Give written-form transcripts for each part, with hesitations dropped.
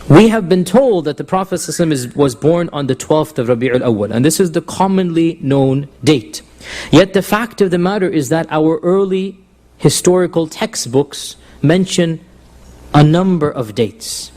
We have been told that the Prophet ﷺ was born on the 12th of Rabi'ul Awwal, and this is the commonly known date. Yet the fact of the matter is that our early historical textbooks mention a number of dates.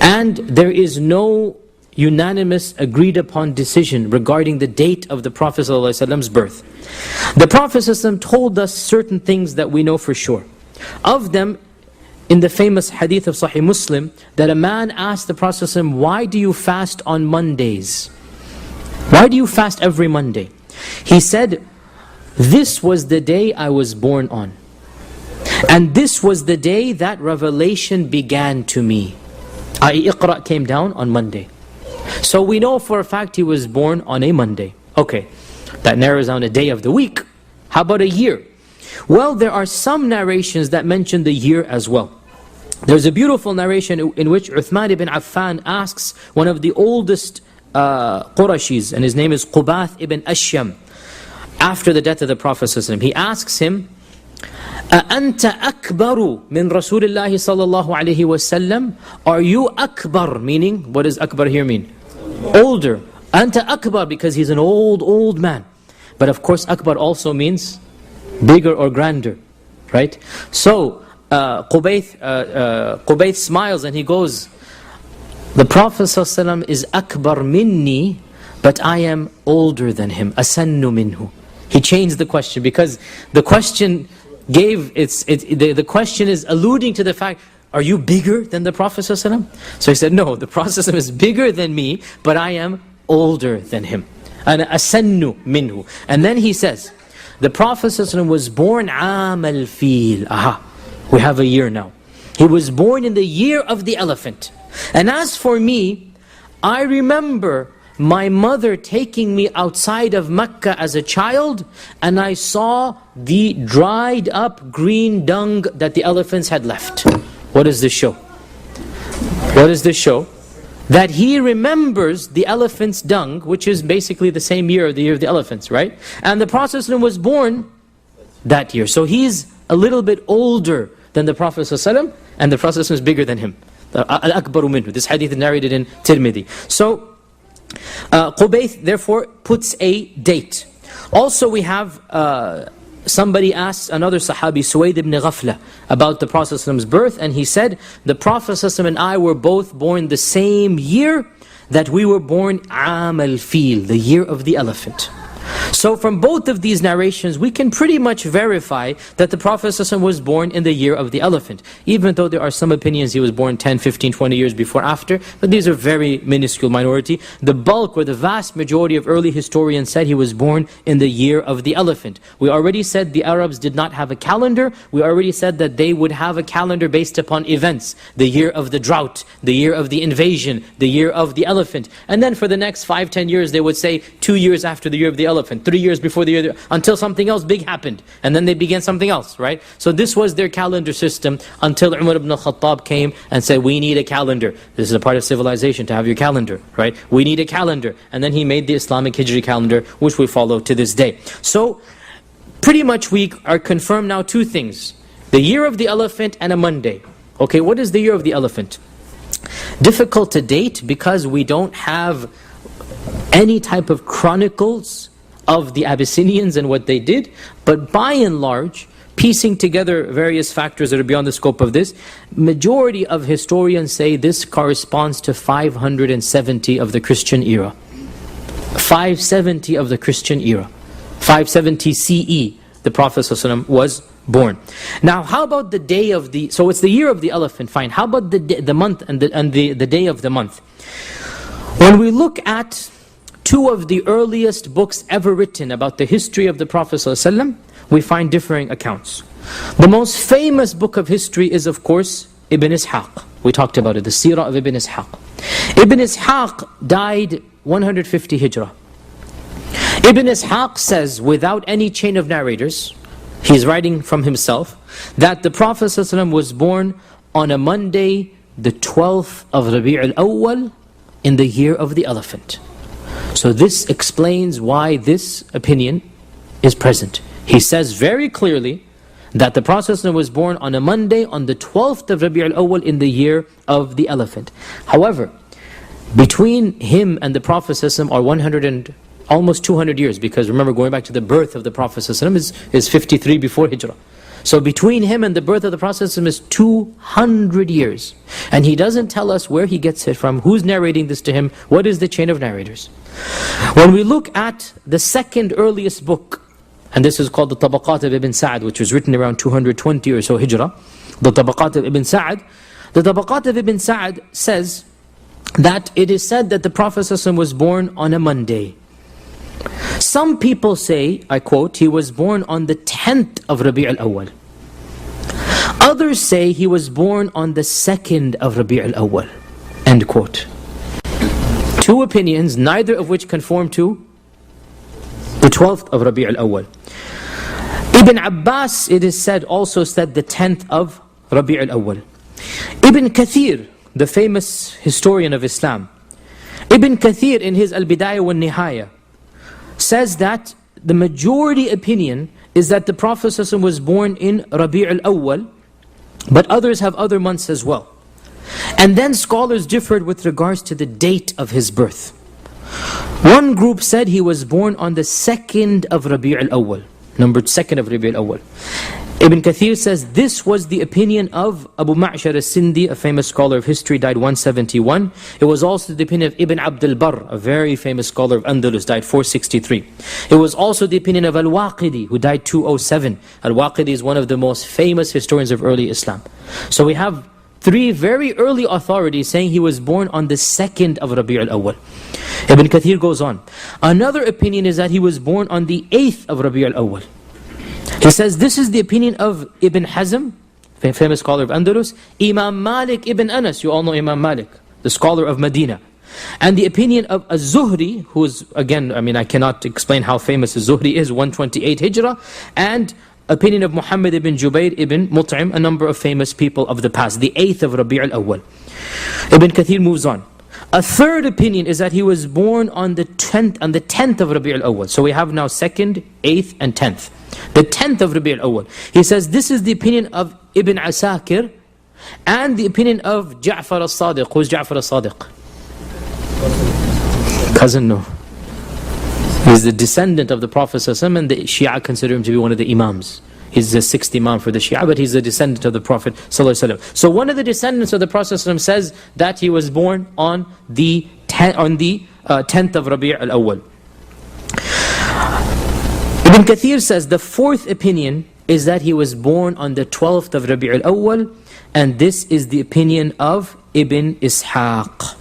And there is no unanimous agreed upon decision regarding the date of the Prophet ﷺ's birth. The Prophet ﷺ told us certain things that we know for sure. Of them, in the famous hadith of Sahih Muslim, that a man asked the Prophet ﷺ, why do you fast on Mondays? Why do you fast every Monday? He said, this was the day I was born on. And this was the day that revelation began to me. I.e. Iqra came down on Monday. So we know for a fact he was born on a Monday. Okay, that narrows down a day of the week. How about a year? Well, there are some narrations that mention the year as well. There's a beautiful narration in which Uthman ibn Affan asks one of the oldest Qurashis, and his name is Qubath ibn Ashyam, after the death of the Prophet ﷺ. He asks him, أَأَنْتَ أَكْبَرُ مِنْ رَسُولِ اللَّهِ صَلَّى اللَّهُ عَلَيْهِ وَسَلَّمْ? Are you akbar? Meaning, what does akbar here mean? Older. أَنْتَ akbar, because he's an old man. But of course akbar also means bigger or grander, right? So Qubayth smiles and he goes, the Prophet ﷺ is akbar minni, but I am older than him. Asannu minhu. He changed the question because the question the question is alluding to the fact, are you bigger than the Prophet ﷺ? So he said, no, the Prophet ﷺ is bigger than me, but I am older than him. And asannu minhu. And then he says, the Prophet ﷺ was born عام الفيل. Aha, we have a year now. He was born in the year of the elephant. And as for me, I remember my mother taking me outside of Mecca as a child, and I saw the dried up green dung that the elephants had left. What does this show? What does this show? That he remembers the elephant's dung, which is basically the same year, the year of the elephants, right? And the Prophet ﷺ was born that year. So he's a little bit older than the Prophet ﷺ, and the Prophet ﷺ is bigger than him. Al-Akbaru minhu. This hadith is narrated in Tirmidhi. So Qubayth therefore puts a date. Also we have somebody asked another Sahabi, Suwayd ibn Ghafla, about the Prophet ﷺ's birth, and he said, the Prophet ﷺ and I were both born the same year that we were born Aam al-Fil, the year of the elephant. So from both of these narrations, we can pretty much verify that the Prophet ﷺ was born in the year of the elephant. Even though there are some opinions he was born 10, 15, 20 years before after, but these are very minuscule minority. The bulk or the vast majority of early historians said he was born in the year of the elephant. We already said the Arabs did not have a calendar. We already said that they would have a calendar based upon events. The year of the drought, the year of the invasion, the year of the elephant. And then for the next 5, 10 years, they would say 2 years after the year of the elephant, 3 years before the year, until something else big happened. And then they began something else, right? So this was their calendar system until Umar ibn al-Khattab came and said, we need a calendar. This is a part of civilization to have your calendar, right? We need a calendar. And then he made the Islamic Hijri calendar, which we follow to this day. So pretty much we are confirmed now 2 things. The year of the elephant and a Monday. Okay, what is the year of the elephant? Difficult to date because we don't have any type of chronicles of the Abyssinians and what they did, but by and large, piecing together various factors that are beyond the scope of this, majority of historians say this corresponds to 570 of the Christian era. 570 of the Christian era. 570 CE, the Prophet ﷺ was born. Now, how about the day of the... So it's the year of the elephant, fine. How about the month and the day of the month? When we look at 2 of the earliest books ever written about the history of the Prophet ﷺ, we find differing accounts. The most famous book of history is, of course, Ibn Ishaq. We talked about it, the Seerah of Ibn Ishaq. Ibn Ishaq died 150 Hijrah. Ibn Ishaq says, without any chain of narrators, he's writing from himself, that the Prophet ﷺ was born on a Monday, the 12th of Rabi'ul Awwal, in the year of the elephant. So this explains why this opinion is present. He says very clearly that the Prophet was born on a Monday on the 12th of Rabi' al-Awwal in the year of the elephant. However, between him and the Prophet are 100 and almost 200 years, because remember, going back to the birth of the Prophet is 53 before Hijrah. So between him and the birth of the Prophet is 200 years. And he doesn't tell us where he gets it from, who's narrating this to him, what is the chain of narrators. When we look at the second earliest book, and this is called the Tabaqat of Ibn Sa'd, which was written around 220 or so Hijrah, the Tabaqat of Ibn Sa'd, the Tabaqat of Ibn Sa'd says that it is said that the Prophet was born on a Monday. Some people say, I quote, he was born on the 10th of Rabi' al-Awwal. Others say he was born on the 2nd of Rabi' al-Awwal. End quote. Two opinions, neither of which conform to the 12th of Rabi' al-Awwal. Ibn Abbas, it is said, also said the 10th of Rabi' al-Awwal. Ibn Kathir, the famous historian of Islam, Ibn Kathir in his Al-Bidayah wa Nihaya says that the majority opinion is that the Prophet was born in Rabi' al-Awwal, but others have other months as well. And then scholars differed with regards to the date of his birth. One group said he was born on the 2nd of Rabi' al-Awwal, numbered 2nd of Rabi' al-Awwal. Ibn Kathir says this was the opinion of Abu Ma'shar al-Sindi, a famous scholar of history, died 171. It was also the opinion of Ibn Abd al-Barr, a very famous scholar of Andalus, died 463. It was also the opinion of Al-Waqidi, who died 207. Al-Waqidi is one of the most famous historians of early Islam. So we have three very early authorities saying he was born on the 2nd of Rabi' al-Awwal. Ibn Kathir goes on. Another opinion is that he was born on the 8th of Rabi' al-Awwal. He says this is the opinion of Ibn Hazm, famous scholar of Andalus, Imam Malik ibn Anas, you all know Imam Malik, the scholar of Medina, and the opinion of Az-Zuhri, who is, again, I cannot explain how famous Az-Zuhri is, 128 Hijrah, and opinion of Muhammad ibn Jubayr ibn Mut'im, a number of famous people of the past, the 8th of Rabi' al-Awwal. Ibn Kathir moves on. A third opinion is that he was born on the 10th of Rabi' al-Awwal. So we have now 2nd, 8th and 10th. The 10th of Rabi' al-Awwal. He says this is the opinion of Ibn Asakir and the opinion of Ja'far al-Sadiq. Who is Ja'far al-Sadiq? Cousin, no. He's the descendant of the Prophet ﷺ, and the Shia consider him to be one of the Imams. He's the 6th Imam for the Shia, but he's the descendant of the Prophet ﷺ. So one of the descendants of the Prophet ﷺ says that he was born on the 10th of Rabi' al-Awwal. Ibn Kathir says the fourth opinion is that he was born on the 12th of Rabi' al-Awwal, and this is the opinion of Ibn Ishaq.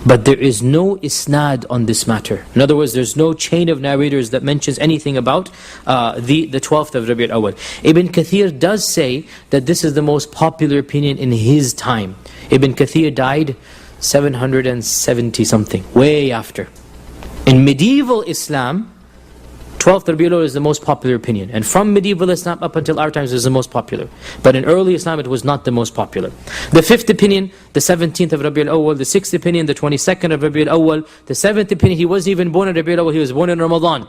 But there is no isnad on this matter. In other words, there's no chain of narrators that mentions anything about the 12th of Rabi' al-Awwal. Ibn Kathir does say that this is the most popular opinion in his time. Ibn Kathir died 770 something, way after. In medieval Islam, 12th Rabi' al-Awwal is the most popular opinion. And from medieval Islam up until our times is the most popular. But in early Islam it was not the most popular. The 5th opinion, the 17th of Rabi' al-Awwal. The 6th opinion, the 22nd of Rabi' al-Awwal. The 7th opinion, he wasn't even born in Rabi' al-Awwal, he was born in Ramadan.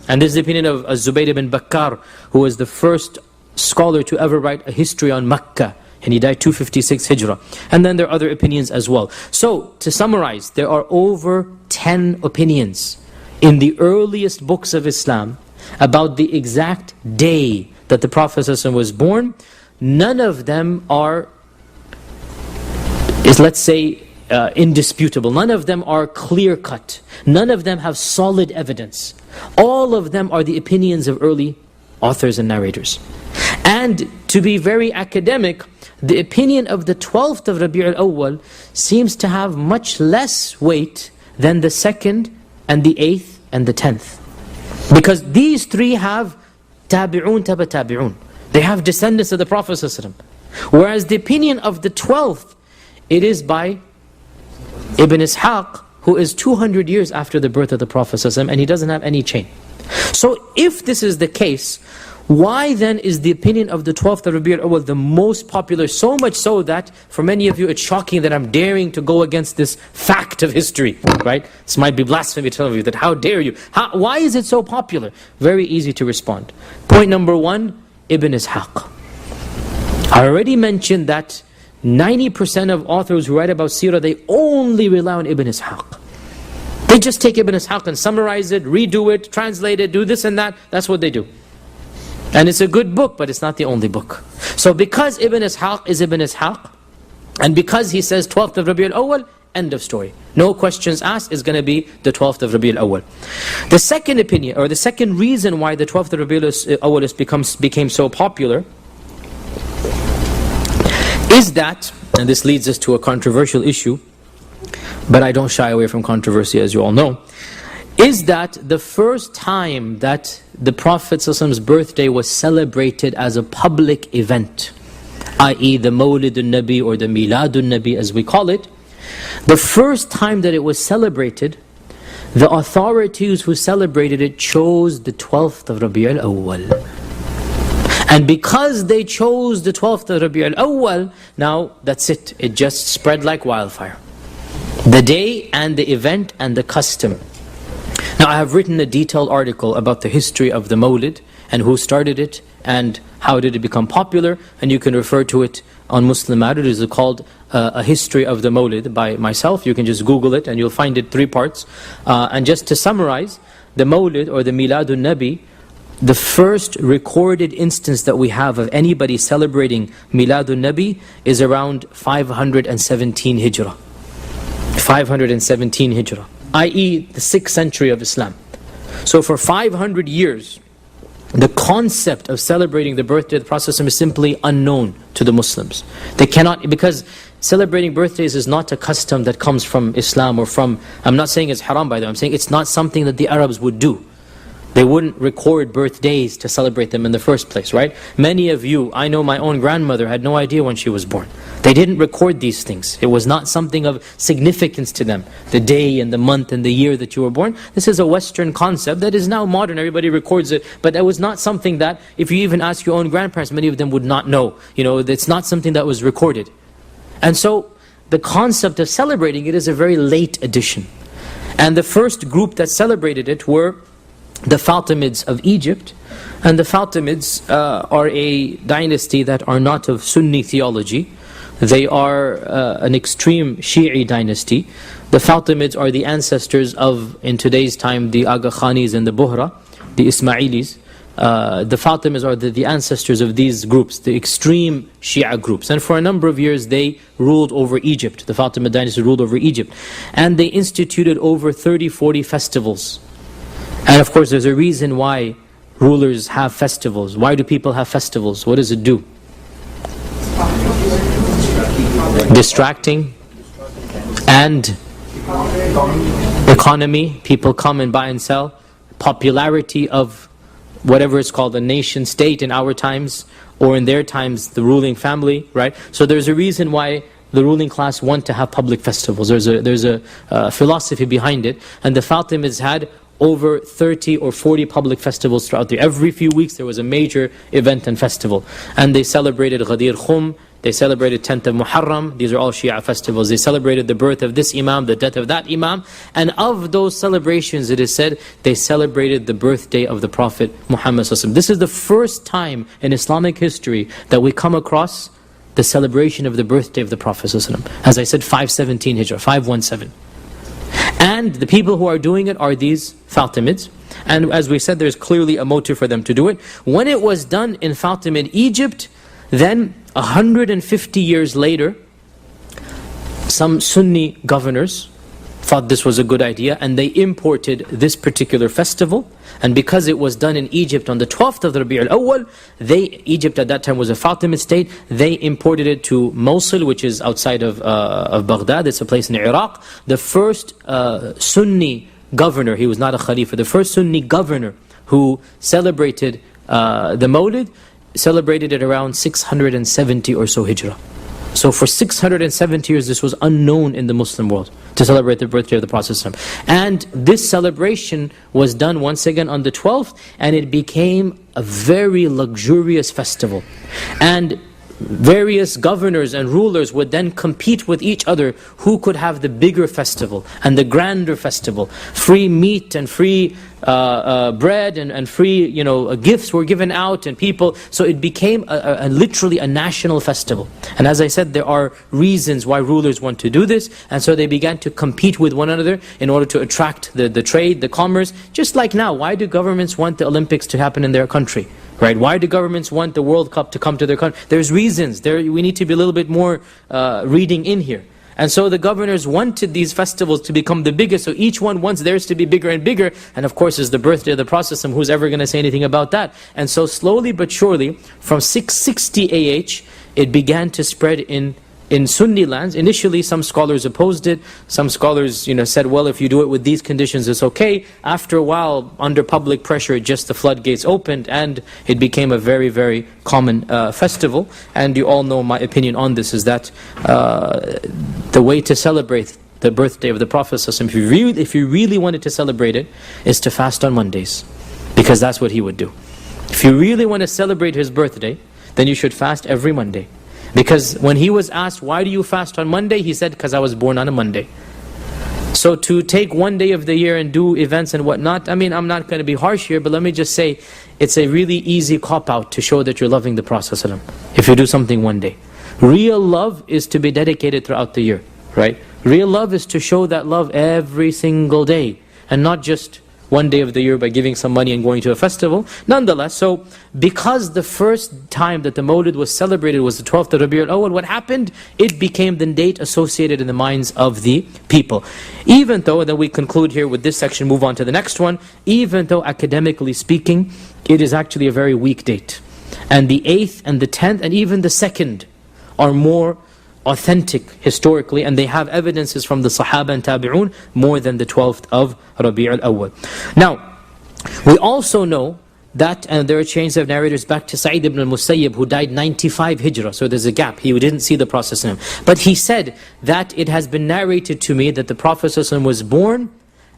And this is the opinion of Zubayr ibn Bakkar, who was the first scholar to ever write a history on Makkah. And he died 256 Hijrah. And then there are other opinions as well. So, to summarize, there are over 10 opinions in the earliest books of Islam about the exact day that the Prophet ﷺ was born. None of them are, let's say, indisputable. None of them are clear-cut. None of them have solid evidence. All of them are the opinions of early authors and narrators. And to be very academic, the opinion of the 12th of Rabi' al-Awwal seems to have much less weight than the 2nd and the 8th and the 10th. Because these three have tabi'un taba tabi'un. They have descendants of the Prophet ﷺ. Whereas the opinion of the 12th, it is by Ibn Ishaq, who is 200 years after the birth of the Prophet ﷺ, and he doesn't have any chain. So if this is the case, why then is the opinion of the 12th of Rabi' al-Awwal the most popular? So much so that for many of you it's shocking that I'm daring to go against this fact of history, right? This might be blasphemy to some of you, that how dare you? Why is it so popular? Very easy to respond. Point number one, Ibn Ishaq. I already mentioned that 90% of authors who write about seerah, they only rely on Ibn Ishaq. They just take Ibn Ishaq and summarize it, redo it, translate it, do this and that. That's what they do. And it's a good book, but it's not the only book. So because Ibn Ishaq is Ibn Ishaq, and because he says 12th of Rabi' al-Awwal, end of story. No questions asked, is going to be the 12th of Rabi' al-Awwal. The second opinion, or the second reason why the 12th of Rabi' al-Awwal became so popular, is that, and this leads us to a controversial issue, but I don't shy away from controversy, as you all know, is that the first time that the Prophet's birthday was celebrated as a public event, i.e. the Mawlid al-Nabi or the Milad al-Nabi as we call it, the first time that it was celebrated, the authorities who celebrated it chose the 12th of Rabi' al-Awwal. And because they chose the 12th of Rabi' al-Awwal, now that's it. It just spread like wildfire. The day and the event and the custom. Now I have written a detailed article about the history of the Mawlid and who started it and how did it become popular, and you can refer to it on Muslim Matter. It is called A History of the Mawlid by myself. You can just Google it and you'll find it 3 parts. And just to summarize, the Mawlid or the Milad al-Nabi, the first recorded instance that we have of anybody celebrating Milad al-Nabi is around 517 Hijrah. 517 Hijrah, i.e. the 6th century of Islam. So for 500 years, the concept of celebrating the birthday of the Prophet is simply unknown to the Muslims. They cannot, because celebrating birthdays is not a custom that comes from Islam or from, I'm not saying it's haram by the way, I'm saying it's not something that the Arabs would do. They wouldn't record birthdays to celebrate them in the first place, right? Many of you, I know my own grandmother had no idea when she was born. They didn't record these things. It was not something of significance to them. The day and the month and the year that you were born. This is a Western concept that is now modern. Everybody records it. But that was not something that, if you even ask your own grandparents, many of them would not know. You know, it's not something that was recorded. And so, the concept of celebrating it is a very late addition. And the first group that celebrated it were the Fatimids of Egypt. And the Fatimids are a dynasty that are not of Sunni theology. They are an extreme Shi'i dynasty. The Fatimids are the ancestors of, in today's time, the Aga Khanis and the Buhra, the Ismailis. The Fatimids are the ancestors of these groups, the extreme Shia groups. And for a number of years they ruled over Egypt. The Fatimid dynasty ruled over Egypt. And they instituted over 30-40 festivals. And of course there's a reason why rulers have festivals. Why do people have festivals? What does it do? Distracting and economy. People come and buy and sell. Popularity of whatever is called a nation state in our times, or in their times the ruling family, right? So there's a reason why the ruling class want to have public festivals. There's a philosophy behind it. And the Fatimids had over 30 or 40 public festivals throughout the year. Every few weeks there was a major event and festival. And they celebrated Ghadir Khum, they celebrated 10th of Muharram. These are all Shia festivals. They celebrated the birth of this Imam, the death of that Imam. And of those celebrations, it is said, they celebrated the birthday of the Prophet Muhammad ﷺ. This is the first time in Islamic history that we come across the celebration of the birthday of the Prophet ﷺ. As I said, 517 Hijrah, 517. And the people who are doing it are these Fatimids. And as we said, there's clearly a motive for them to do it. When it was done in Fatimid Egypt, then 150 years later, some Sunni governors thought this was a good idea, and they imported this particular festival. And because it was done in Egypt on the 12th of the Rabi' al-Awwal, Egypt at that time was a Fatimid state, they imported it to Mosul, which is outside of Baghdad. It's a place in Iraq. The first Sunni governor, he was not a Khalifa, the first Sunni governor who celebrated the Mawlid, celebrated it around 670 or so Hijrah. So for 670 years this was unknown in the Muslim world, to celebrate the birthday of the Prophet ﷺ. And this celebration was done once again on the 12th, and it became a very luxurious festival. And various governors and rulers would then compete with each other who could have the bigger festival and the grander festival. Free meat and free bread and free gifts were given out, and people, so it became literally a national festival. And as I said, there are reasons why rulers want to do this, and so they began to compete with one another in order to attract the trade, the commerce. Just like now, why do governments want the Olympics to happen in their country? Right? Why do governments want the World Cup to come to their country? There's reasons. We need to be a little bit more reading in here. And so the governors wanted these festivals to become the biggest, so each one wants theirs to be bigger and bigger. And of course, it's the birthday of the Prophet, who's ever going to say anything about that? And so slowly but surely, from 660 AH, it began to spread in Sunni lands. Initially, some scholars opposed it. Some scholars, said, well, if you do it with these conditions, it's okay. After a while, under public pressure, just the floodgates opened, and it became a very, very common festival. And you all know my opinion on this, is that the way to celebrate the birthday of the Prophet, if you really wanted to celebrate it, is to fast on Mondays. Because that's what he would do. If you really want to celebrate his birthday, then you should fast every Monday. Because when he was asked, why do you fast on Monday? He said, because I was born on a Monday. So to take one day of the year and do events and whatnot, I'm not going to be harsh here, but let me just say, it's a really easy cop-out to show that you're loving the Prophet ﷺ, if you do something one day. Real love is to be dedicated throughout the year, right? Real love is to show that love every single day, and not just one day of the year by giving some money and going to a festival. Nonetheless, so because the first time that the Mawlid was celebrated was the 12th of Rabi'ul Awwal, what happened? It became the date associated in the minds of the people. Even though, and then we conclude here with this section, move on to the next one, even though academically speaking, it is actually a very weak date. And the 8th and the 10th and even the 2nd are more authentic historically, and they have evidences from the Sahaba and Tabi'un more than the 12th of Rabi'ul Awwal. Now, we also know that, and there are chains of narrators back to Sa'id ibn al-Musayyib, who died 95 Hijrah, so there's a gap. He didn't see the Prophet ﷺ. But he said that it has been narrated to me that the Prophet ﷺ was born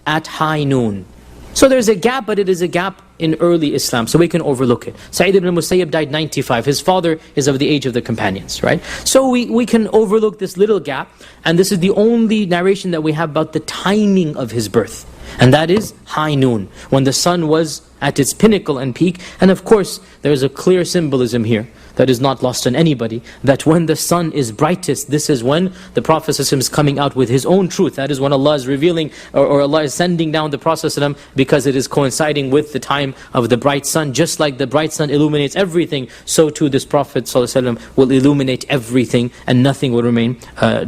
at high noon. So there's a gap, but it is a gap in early Islam, so we can overlook it. Sa'id ibn al-Musayyib died 95. His father is of the age of the companions, right? So we can overlook this little gap, and this is the only narration that we have about the timing of his birth. And that is high noon, when the sun was at its pinnacle and peak. And of course, there is a clear symbolism here that is not lost on anybody, that when the sun is brightest, this is when the Prophet ﷺ is coming out with his own truth. That is when Allah is revealing, or Allah is sending down the Prophet ﷺ, because it is coinciding with the time of the bright sun. Just like the bright sun illuminates everything, so too this Prophet ﷺ will illuminate everything, and nothing will remain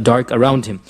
dark around him.